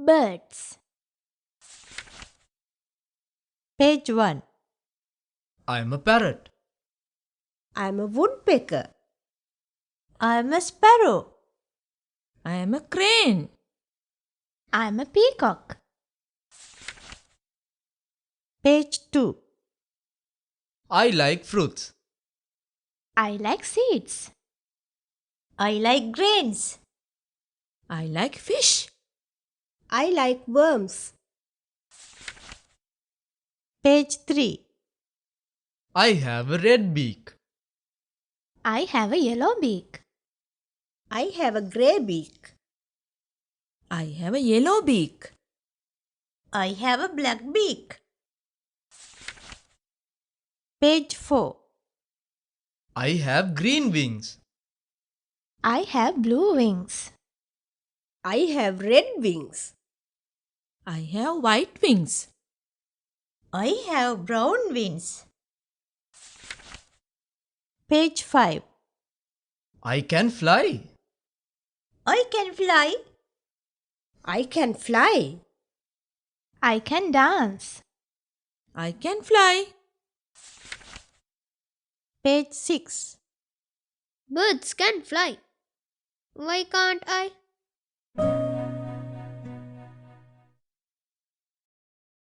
Birds. Page 1. I'm a parrot. I'm a woodpecker. I am a sparrow. I am a crane. I'm a peacock. Page 2. I like fruits. I like seeds. I like grains. I like fish. I like worms. Page 3. I have a red beak. I have a yellow beak. I have a grey beak. I have a yellow beak. I have a black beak. Page 4. I have green wings. I have blue wings. I have red wings. I have white wings. I have brown wings. Page 5. I can fly. I can fly. I can fly. I can dance. I can fly. Page 6. Birds can fly. Why can't I?